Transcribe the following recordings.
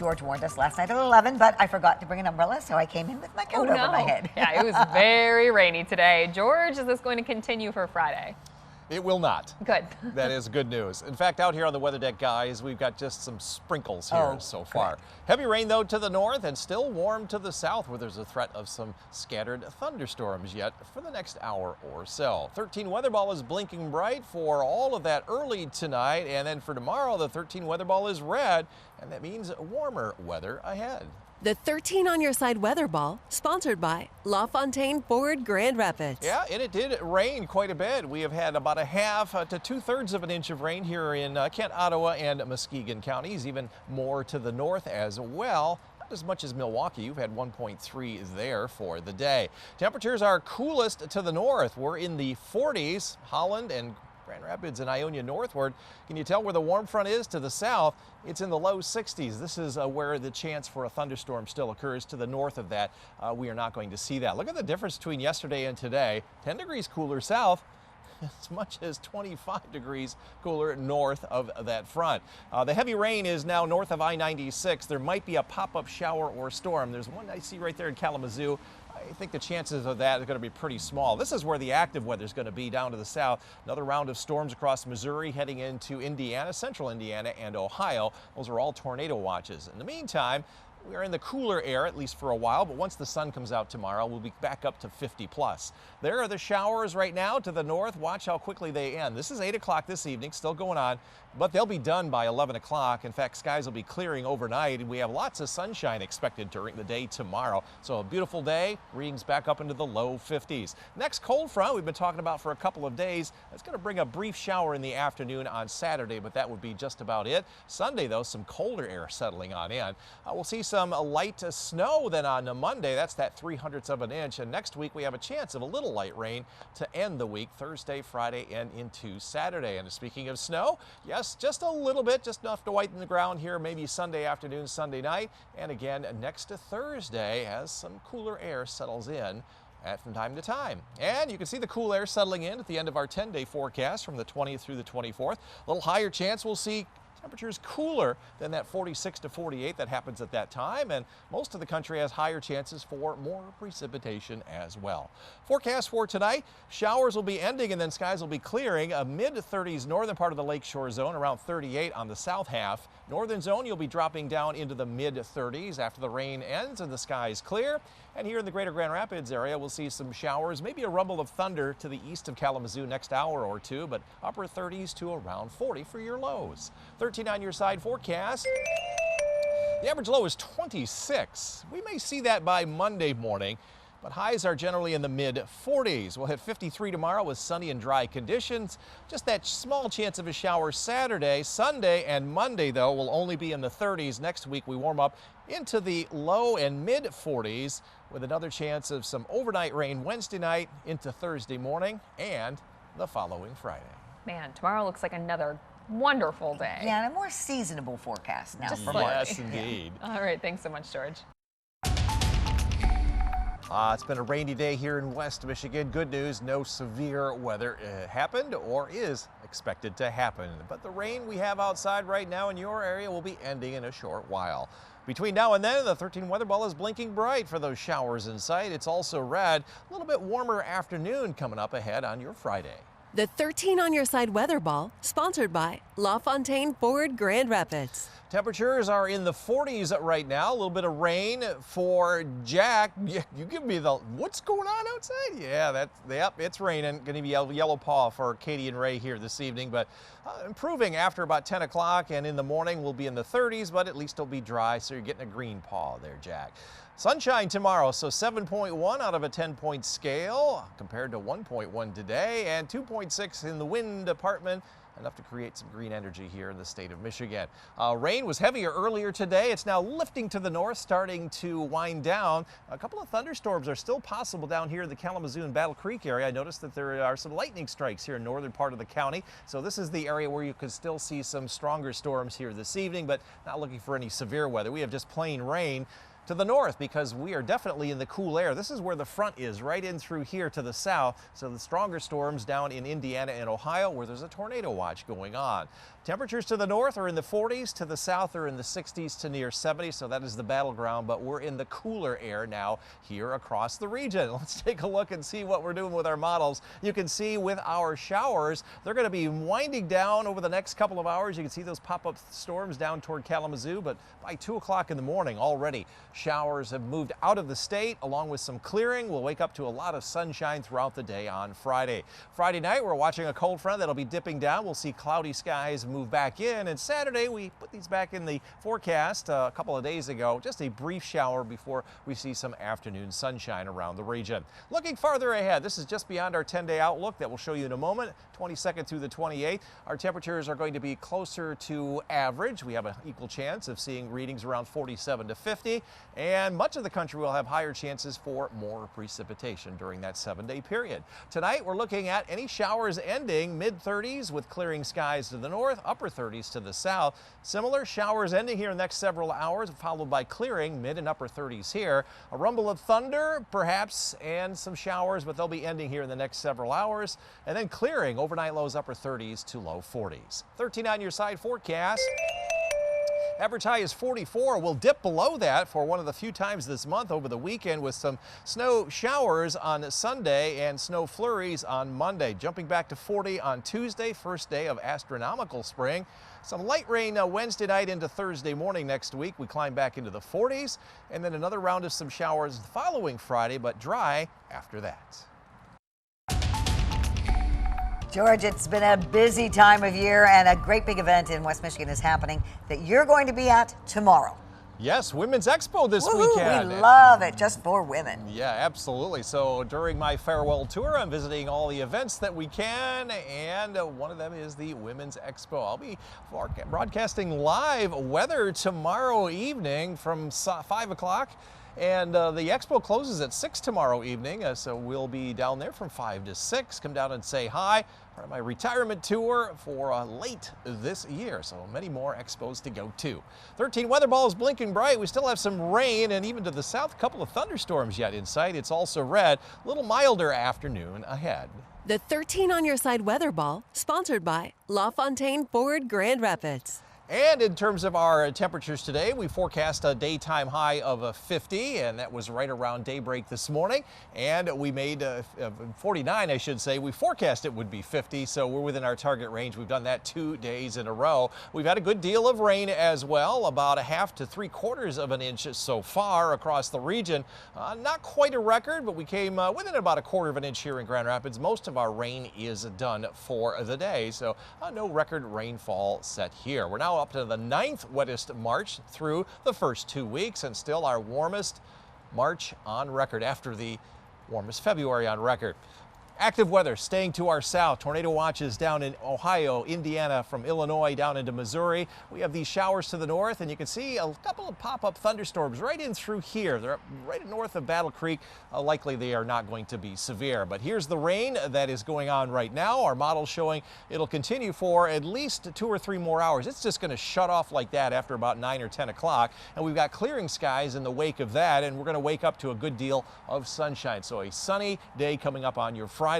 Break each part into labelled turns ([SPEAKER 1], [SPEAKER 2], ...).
[SPEAKER 1] George warned us last night at 11, but I forgot to bring an umbrella, so I came in with my coat over my head.
[SPEAKER 2] Yeah, it was very rainy today. George, is this going to continue for Friday?
[SPEAKER 3] It will not.
[SPEAKER 2] Good.
[SPEAKER 3] That is good news. In fact, out here on the weather deck, guys, we've got just some sprinkles here so far.
[SPEAKER 1] Good.
[SPEAKER 3] Heavy rain, though, to the north and still warm to the south, where there's a threat of some scattered thunderstorms yet for the next hour or so. 13 weather ball is blinking bright for all of that early tonight, and then for tomorrow, the 13 weather ball is red, and that means warmer weather ahead.
[SPEAKER 4] The 13 on your side weather ball, sponsored by LaFontaine Ford Grand Rapids.
[SPEAKER 3] Yeah, and it did rain quite a bit. We have had about a half to 2/3 of an inch of rain here in Kent, Ottawa, and Muskegon counties, even more to the north as well. Not as much as Milwaukee. You've had 1.3 there for the day. Temperatures are coolest to the north. We're in the 40s. Holland and Grand Rapids and Ionia northward. Can you tell where the warm front is to the south? It's in the low 60s. This is where the chance for a thunderstorm still occurs. To the north of that, we are not going to see that. Look at the difference between yesterday and today. 10 degrees cooler south, as much as 25 degrees cooler north of that front. The heavy rain is now north of I-96. There might be a pop-up shower or storm. There's one I see right there in Kalamazoo. I think the chances of that are going to be pretty small. This is where the active weather is going to be down to the south. Another round of storms across Missouri heading into Indiana, central Indiana, and Ohio. Those are all tornado watches. In the meantime, we are in the cooler air, at least for a while, but once the sun comes out tomorrow, we'll be back up to 50 plus. There are the showers right now to the north. Watch how quickly they end. This is 8 o'clock this evening, still going on, but they'll be done by 11 o'clock. In fact, skies will be clearing overnight, and we have lots of sunshine expected during the day tomorrow. So a beautiful day, readings back up into the low 50s. Next cold front we've been talking about for a couple of days. It's going to bring a brief shower in the afternoon on Saturday, but that would be just about it. Sunday, though, some colder air settling on in. We'll see some light snow then on Monday. That's that 3/100ths of an inch. And next week we have a chance of a little light rain to end the week, Thursday, Friday, and into Saturday. And speaking of snow, yes, just a little bit, just enough to whiten the ground here, maybe Sunday afternoon, Sunday night. And again, next to Thursday as some cooler air settles in from time to time. And you can see the cool air settling in at the end of our 10-day forecast from the 20th through the 24th. A little higher chance we'll see temperatures cooler than that 46 to 48 that happens at that time, and most of the country has higher chances for more precipitation as well. Forecast for tonight, showers will be ending and then skies will be clearing. A mid-30s northern part of the lakeshore zone, around 38 on the south half. Northern zone, you'll be dropping down into the mid-30s after the rain ends and the skies clear. And here in the greater Grand Rapids area, we'll see some showers, maybe a rumble of thunder to the east of Kalamazoo next hour or two, but upper 30s to around 40 for your lows. 13 on your side forecast. The average low is 26. We may see that by Monday morning, but highs are generally in the mid-40s. We'll hit 53 tomorrow with sunny and dry conditions. Just that small chance of a shower Saturday. Sunday and Monday, though, will only be in the 30s. Next week, we warm up into the low and mid-40s with another chance of some overnight rain Wednesday night into Thursday morning and the following Friday.
[SPEAKER 2] Man, tomorrow looks like another wonderful day.
[SPEAKER 1] Yeah, and a more seasonable forecast now.
[SPEAKER 2] Just
[SPEAKER 1] for
[SPEAKER 2] slightly.
[SPEAKER 3] Yes, indeed.
[SPEAKER 2] All right, thanks so much, George.
[SPEAKER 3] It's been a rainy day here in West Michigan. Good news, no severe weather happened or is expected to happen. But the rain we have outside right now in your area will be ending in a short while. Between now and then, the 13 weather ball is blinking bright for those showers in sight. It's also red. A little bit warmer afternoon coming up ahead on your Friday.
[SPEAKER 4] The 13 on your side weather ball, sponsored by LaFontaine Ford Grand Rapids.
[SPEAKER 3] Temperatures are in the 40s right now. A little bit of rain for Jack. You give me the, what's going on outside? Yeah, yep, it's raining. Going to be a yellow paw for Katie and Ray here this evening, but improving after about 10 o'clock, and in the morning we'll be in the 30s, but at least it'll be dry, so you're getting a green paw there, Jack. Sunshine tomorrow, so 7.1 out of a 10-point scale compared to 1.1 today, and 2.6 in the wind department. Enough to create some green energy here in the state of Michigan. Rain was heavier earlier today. It's now lifting to the north, starting to wind down. A couple of thunderstorms are still possible down here in the Kalamazoo and Battle Creek area. I noticed that there are some lightning strikes here in northern part of the county. So this is the area where you could still see some stronger storms here this evening, but not looking for any severe weather. We have just plain rain. to the north because we are definitely in the cool air. This is where the front is, right in through here to the south. So the stronger storms down in Indiana and Ohio where there's a tornado watch going on. Temperatures to the north are in the 40s, to the south are in the 60s to near 70, so that is the battleground, but we're in the cooler air now here across the region. Let's take a look and see what we're doing with our models. You can see with our showers, they're going to be winding down over the next couple of hours. You can see those pop-up storms down toward Kalamazoo, but by 2 o'clock in the morning already, showers have moved out of the state along with some clearing. We'll wake up to a lot of sunshine throughout the day on Friday. Friday night, we're watching a cold front that'll be dipping down. We'll see cloudy skies move back in, and Saturday we put these back in the forecast a couple of days ago. Just a brief shower before we see some afternoon sunshine around the region. Looking farther ahead, this is just beyond our 10-day outlook that we'll show you in a moment. 22nd through the 28th, our temperatures are going to be closer to average. We have an equal chance of seeing readings around 47 to 50, and much of the country will have higher chances for more precipitation during that 7-day period. Tonight we're looking at any showers ending mid-30s with clearing skies to the north, upper 30s to the south. Similar showers ending here in the next several hours, followed by clearing mid and upper 30s here. A rumble of thunder perhaps and some showers, but they'll be ending here in the next several hours, and then clearing overnight lows upper 30s to low 40s. 13 on your side forecast. Average high is 44. We'll dip below that for one of the few times this month over the weekend with some snow showers on Sunday and snow flurries on Monday. Jumping back to 40 on Tuesday, first day of astronomical spring. Some light rain Wednesday night into Thursday morning next week. We climb back into the 40s, and then another round of some showers the following Friday, but dry after that.
[SPEAKER 1] George, it's been a busy time of year, and a great big event in West Michigan is happening that you're going to be at tomorrow.
[SPEAKER 3] Yes, Women's Expo this
[SPEAKER 1] Woo-hoo,
[SPEAKER 3] weekend.
[SPEAKER 1] We love it, just for women.
[SPEAKER 3] Yeah, absolutely. So during my farewell tour, I'm visiting all the events that we can, and one of them is the Women's Expo. I'll be broadcasting live weather tomorrow evening from 5 o'clock. And the expo closes at 6 tomorrow evening, so we'll be down there from 5 to 6. Come down and say hi. Part of my retirement tour for late this year, so many more expos to go to. 13 weather balls blinking bright. We still have some rain, and even to the south, a couple of thunderstorms yet in sight. It's also red. A little milder afternoon ahead.
[SPEAKER 4] The 13 on your side weather ball, sponsored by LaFontaine Ford Grand Rapids.
[SPEAKER 3] And in terms of our temperatures today, we forecast a daytime high of 50, and that was right around daybreak this morning. And we made 49, I should say. We forecast it would be 50, so we're within our target range. We've done that 2 days in a row. We've had a good deal of rain as well, about a half to 3/4 of an inch so far across the region. Not quite a record, but we came within about a 1/4 of an inch here in Grand Rapids. Most of our rain is done for the day, so no record rainfall set here. We're now up to the 9th wettest March through the first 2 weeks, and still our warmest March on record after the warmest February on record. Active weather staying to our south. Tornado watches down in Ohio, Indiana, from Illinois down into Missouri. We have these showers to the north, and you can see a couple of pop-up thunderstorms right in through here. They're right north of Battle Creek. Likely they are not going to be severe. But here's the rain that is going on right now. Our model showing it'll continue for at least 2 or 3 more hours. It's just going to shut off like that after about 9 or 10 o'clock. And we've got clearing skies in the wake of that, and we're going to wake up to a good deal of sunshine. So a sunny day coming up on your Friday.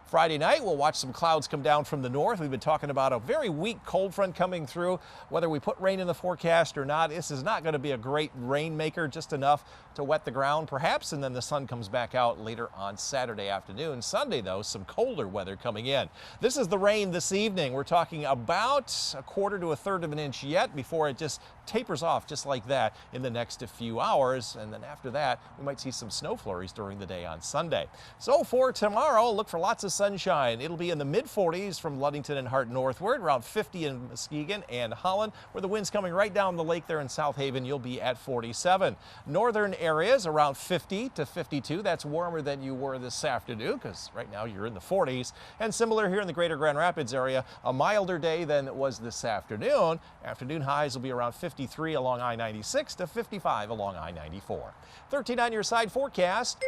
[SPEAKER 3] Friday night, we'll watch some clouds come down from the north. We've been talking about a very weak cold front coming through. Whether we put rain in the forecast or not, this is not going to be a great rainmaker, just enough to wet the ground perhaps, and then the sun comes back out later on Saturday afternoon. Sunday, though, some colder weather coming in. This is the rain this evening. We're talking about 1/4 to 1/3 of an inch yet before it just tapers off just like that in the next few hours, and then after that we might see some snow flurries during the day on Sunday. So for tomorrow, look for lots of sunshine. It'll be in the mid-40s from Ludington and Hart northward, around 50 in Muskegon and Holland, where the wind's coming right down the lake there in South Haven. You'll be at 47. Northern areas around 50 to 52. That's warmer than you were this afternoon, because right now you're in the 40s. And similar here in the greater Grand Rapids area, a milder day than it was this afternoon. Afternoon highs will be around 53 along I-96 to 55 along I-94. 13 on your side forecast.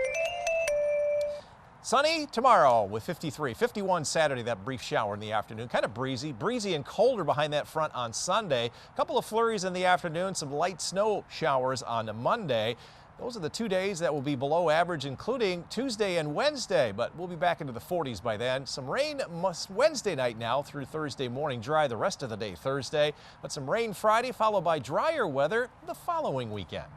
[SPEAKER 3] Sunny tomorrow with 53, 51 Saturday, that brief shower in the afternoon. Kind of breezy and colder behind that front on Sunday. A couple of flurries in the afternoon, some light snow showers on Monday. Those are the 2 days that will be below average, including Tuesday and Wednesday, but we'll be back into the 40s by then. Some rain Wednesday night now through Thursday morning, dry the rest of the day Thursday, but some rain Friday, followed by drier weather the following weekend.